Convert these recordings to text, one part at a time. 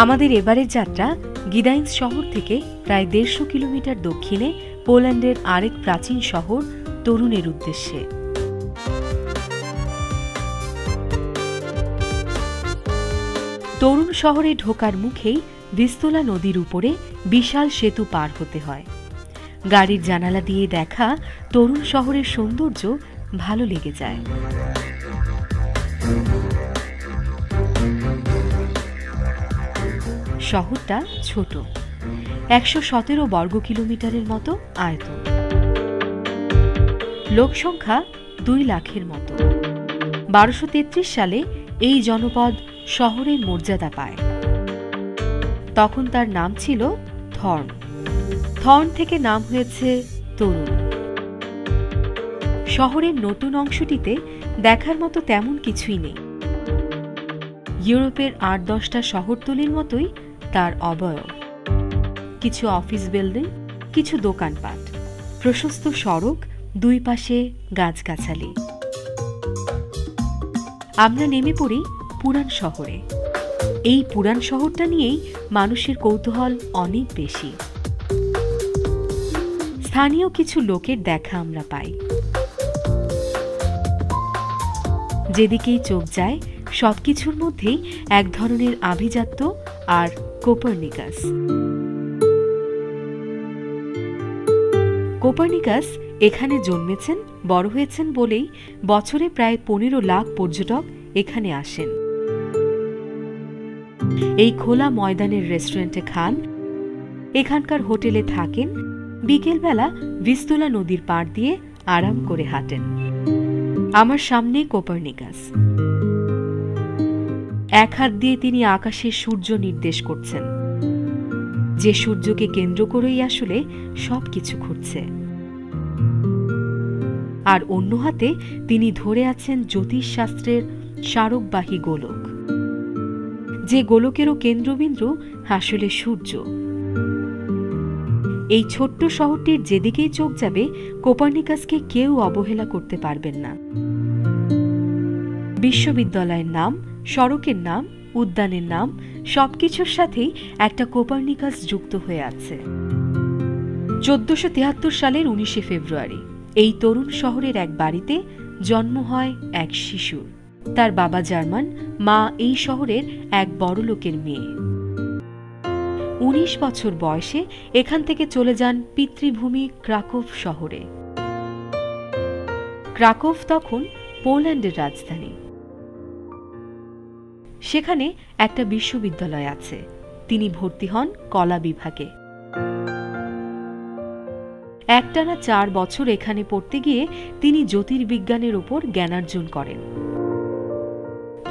আমাদের এবারের যাত্রা গিদাইন্স শহর থেকে প্রায় 150 কিলোমিটার দক্ষিণে পোল্যান্ডের আরেক প্রাচীন শহর তরুণের উদ্দেশ্যে। তরুণ শহরে ঢোকার মুখেই ভিস্তলা নদীর উপরে বিশাল সেতু পার হতে হয়। গাড়ির জানালা দিয়ে দেখা তরুণ শহরের সৌন্দর্য ভালো লেগে যায়। শহরটা ছোট, 117 বর্গ কিলোমিটারের মতো আয়তন, লোকসংখ্যা 2 লাখের মতো। 1233 সালে এই জনপদ শহরের মর্যাদা পায়। তখন তার নাম ছিল থর্ন। থর্ন থেকে নাম হয়েছে তরুণ। শহরের নতুন অংশটিতে দেখার মতো তেমন কিছুই নেই। ইউরোপের 8-10টা শহরতলির মতোই তার অবয়ব। কিছু অফিস বিল্ডিং, কিছু দোকানপাট, প্রশস্ত সড়ক, দুই পাশে গাছগাছালি। আমরা নেমে পড়ি পুরান শহরে। এই পুরান শহরটা নিয়েই মানুষের কৌতূহল অনেক বেশি। স্থানীয় কিছু লোকের দেখা আমরা পাই। যেদিকেই চোখ যায় সবকিছুর মধ্যেই এক ধরনের আভিজাত্য আর কোপার্নিকাস। কোপার্নিকাস এখানে জন্মেছেন, বড় হয়েছেন বলেই বছরে প্রায় 15 লাখ পর্যটক এখানে আসেন। এই খোলা ময়দানের রেস্টুরেন্টে খান, এখানকার হোটেলে থাকেন, বিকেলবেলা ভিস্তলা নদীর পাড় দিয়ে আরাম করে হাঁটেন। আমার সামনে কোপার্নিকাস। এক হাত দিয়ে তিনি আকাশে সূর্য নির্দেশ করছেন, যে সূর্যকে কেন্দ্র করেই আসলে সবকিছু ঘুরছে। আর অন্য হাতে তিনি ধরে আছেন জ্যোতিষশাস্ত্রের স্মারকবাহী গোলক, যে গোলকেরও কেন্দ্রবিন্দু আসলে সূর্য। এই ছোট্ট শহরটির যেদিকেই চোখ যাবে কোপার্নিকাসকে কেউ অবহেলা করতে পারবেন না। বিশ্ববিদ্যালয়ের নাম, সড়কের নাম, উদ্যানের নাম সবকিছুর সাথেই একটা কোপার্নিকাস যুক্ত হয়ে আছে। 1473 সালের 19 ফেব্রুয়ারি এই তরুণ শহরের এক বাড়িতে জন্ম হয় এক শিশুর। তার বাবা জার্মান, মা এই শহরের এক বড়লোকের মেয়ে। 19 বছর বয়সে এখান থেকে চলে যান পিতৃভূমি ক্রাকোভ শহরে। ক্রাকোভ তখন পোল্যান্ডের রাজধানী। সেখানে একটা বিশ্ববিদ্যালয় আছে। তিনি ভর্তি হন কলা বিভাগে। একটানা 4 বছর এখানে পড়তে গিয়ে তিনি জ্যোতির্বিজ্ঞানের উপর জ্ঞানার্জন করেন।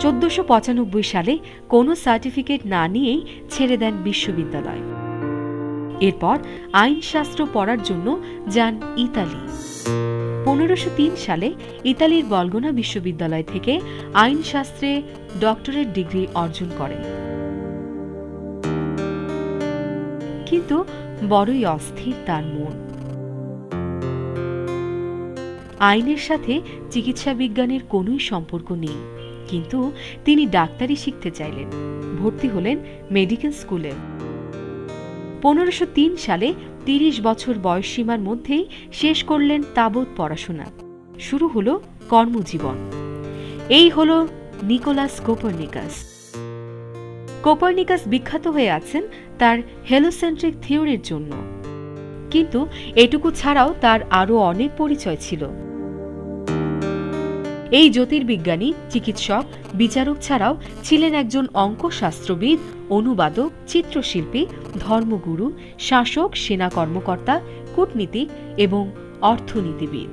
1495 সালে কোনো সার্টিফিকেট না নিয়েই ছেড়ে দেন বিশ্ববিদ্যালয়। এরপর আইনশাস্ত্র পড়ার জন্য যান ইতালি। 1503 সালে ইতালির বলগোনা বিশ্ববিদ্যালয় থেকে আইনশাস্ত্রে ডক্টরেট ডিগ্রি অর্জন করেন। কিন্তু বড়ই অস্থির তার মন। আইনের সাথে চিকিৎসা বিজ্ঞানের কোনোই সম্পর্ক নেই, কিন্তু তিনি ডাক্তারি শিখতে চাইলেন। ভর্তি হলেন মেডিকেল স্কুলে। 1503 সালে 30 বছর বয়সসীমার মধ্যেই শেষ করলেন তাবৎ পড়াশোনা। শুরু হলো কর্মজীবন। এই হলো নিকোলাস কোপার্নিকাস। কোপার্নিকাস বিখ্যাত হয়ে আছেন তার হেলোসেন্ট্রিক থিওরির জন্য, কিন্তু এটুকু ছাড়াও তার আরো অনেক পরিচয় ছিল। এই জ্যোতির্বিজ্ঞানী, চিকিৎসক, বিচারক ছাড়াও ছিলেন একজন অঙ্কশাস্ত্রবিদ, অনুবাদক, চিত্রশিল্পী, ধর্মগুরু, শাসক, সেনা কর্মকর্তা, কূটনীতিক এবং অর্থনীতিবিদ।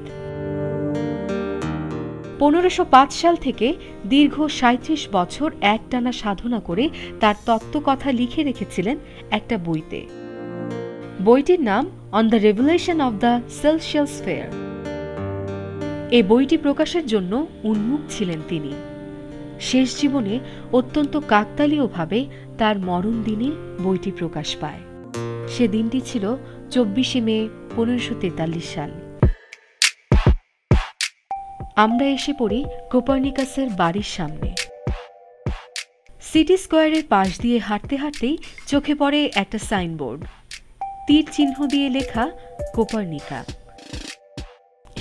1505 সাল থেকে দীর্ঘ 37 বছর একটানা সাধনা করে তার তত্ত্বকথা লিখে রেখেছিলেন একটা বইতে। বইটির নাম on the revolution of the celestial sphere. এই বইটি প্রকাশের জন্য উন্মুখ ছিলেন তিনি। শেষ জীবনে অত্যন্ত কাকতালীয়ভাবে তার মরণ দিনে বইটি প্রকাশ পায়। সে দিনটি ছিল 24 মে 1543 সাল। আমরা এসে পড়ি কোপার্নিকাসের বাড়ির সামনে। সিটি স্কোয়ারের পাশ দিয়ে হাঁটতে হাঁটতেই চোখে পড়ে একটা সাইনবোর্ড, তীর চিহ্ন দিয়ে লেখা কোপার্নিকা।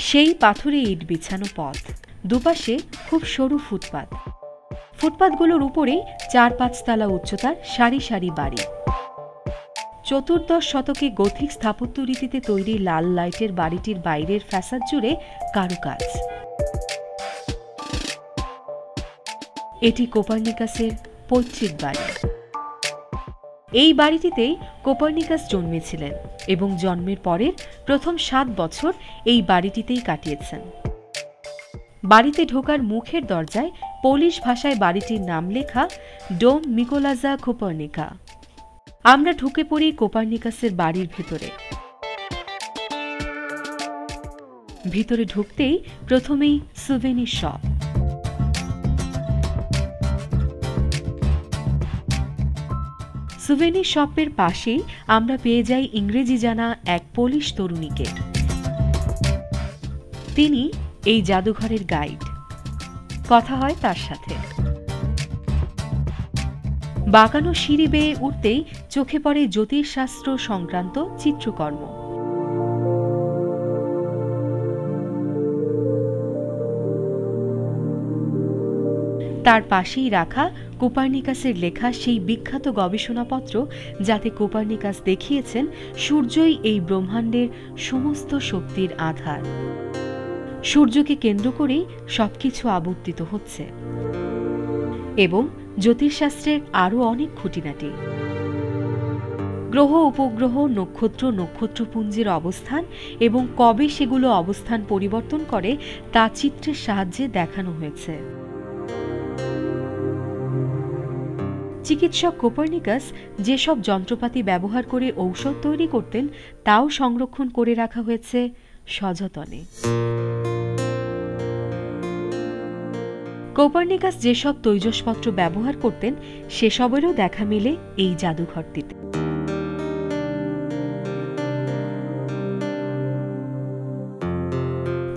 সেই পাথরে ইট বিছানো পথ, দুপাশে খুব সরু ফুটপাত। ফুটপাতগুলোর উপরেই 4-5 তলা উচ্চতার সারি সারি বাড়ি। চতুর্দশ শতকে গথিক স্থাপত্য রীতিতে তৈরি লাল লাইটের বাড়িটির বাইরের ফ্যাসাদ জুড়ে কারুকাজ। এটি কোপার্নিকাসের পৈতৃক বাড়ি। এই বাড়িটিতেই কোপার্নিকাস জন্মেছিলেন এবং জন্মের পরের প্রথম 7 বছর এই বাড়িটিতেই কাটিয়েছেন। বাড়িতে ঢোকার মুখের দরজায় পোলিশ ভাষায় বাড়িটির নাম লেখা ডোম মিকোলাজা কোপার্নিকা। আমরা ঢুকে পড়ি কোপার্নিকাসের বাড়ির ভেতরে। ভিতরে ঢুকতেই প্রথমেই সুভেনির শপ। সুভেনির শপের পাশেই আমরা পেয়ে যাই ইংরেজি জানা এক পোলিশ তরুণীকে। তিনি এই জাদুঘরের গাইড। কথা হয় তার সাথে। বাঁকানো সিঁড়ি বেয়ে উঠতেই চোখে পড়ে জ্যোতিষশাস্ত্র সংক্রান্ত চিত্রকর্ম। তার পাশেই রাখা কোপার্নিকাসের লেখা সেই বিখ্যাত গবেষণাপত্র, যাতে কোপার্নিকাস দেখিয়েছেন সূর্যই এই ব্রহ্মাণ্ডের সমস্ত শক্তির আধার। সূর্যকে কেন্দ্র করেই সবকিছু আবর্তিত হচ্ছে, এবং জ্যোতিষশাস্ত্রের আরও অনেক খুঁটিনাটি। গ্রহ, উপগ্রহ, নক্ষত্র, নক্ষত্রপুঞ্জের অবস্থান এবং কবে সেগুলো অবস্থান পরিবর্তন করে তা চিত্রের সাহায্যে দেখানো হয়েছে। চিকিৎসক কোপার্নিকাস যেসব যন্ত্রপাতি ব্যবহার করে ঔষধ তৈরি করতেন তাও সংরক্ষণ করে রাখা হয়েছে সযতনে। কোপার্নিকাস যেসব তৈজসপত্র ব্যবহার করতেন সেসবেরও দেখা মিলে এই জাদুঘরটিতে।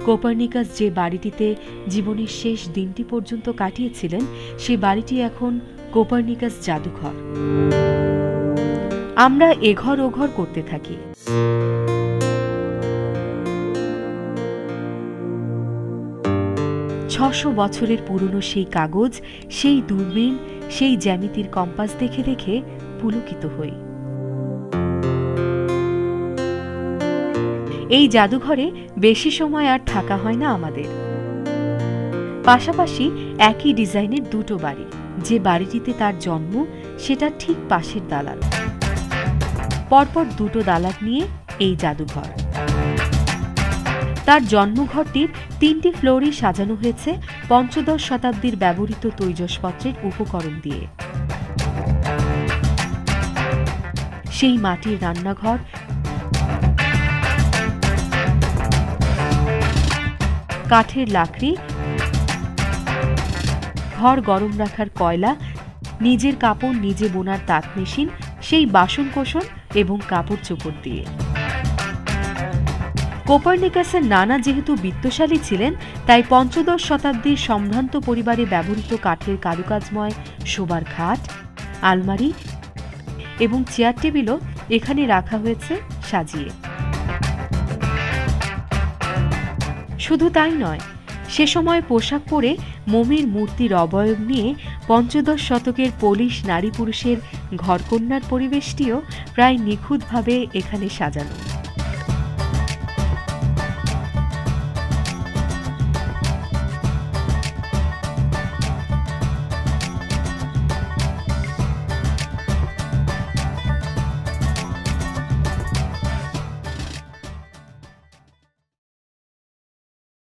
কোপার্নিকাস যে বাড়িটিতে জীবনের শেষ দিনটি পর্যন্ত কাটিয়েছিলেন সে বাড়িটি এখন কোপার্নিকাস জাদুঘর। আমরা এঘর ওঘর করতে থাকি। ছশো বছরের পুরনো সেই কাগজ, সেই দূরবীন, সেই জ্যামিতির কম্পাস দেখে দেখে পুলকিত হই। এই জাদুঘরে বেশি সময় আর থাকা হয় না আমাদের। পাশাপাশি একই ডিজাইনের দুটো বাড়ি, যে বাড়িটিতে তার জন্ম সেটা ঠিক পাশের দালান। পরপর দুটো দালান নিয়ে এই জাদুঘর। তার জন্মঘরটির 3টি ফ্লোরই সাজানো হয়েছে পঞ্চদশ শতাব্দীর ব্যবহৃত তৈজসপত্রের উপকরণ দিয়ে। সেই মাটির রান্নাঘর, কাঠের লাকড়ি, ঘর গরম রাখার কয়লা, নিজের কাপড় নিজে বোনার তাঁত মেশিন, সেই বাসন কোসন এবং কাপড় চোপড় দিয়ে। কোপার্নিকাসের নানা যেহেতু বিত্তশালী ছিলেন, তাই পঞ্চদশ শতাব্দীর সম্ভ্রান্ত পরিবারে ব্যবহৃত কাঠের কারুকাজময় শোবার খাট, আলমারি এবং চেয়ার টেবিলও এখানে রাখা হয়েছে সাজিয়ে। শুধু তাই নয়, সে সময় পোশাক পরে মোমের মূর্তির অবয়ব নিয়ে পঞ্চদশ শতকের পোলিশ নারী পুরুষের ঘরকন্যার পরিবেশটিও প্রায় নিখুঁতভাবে এখানে সাজানো।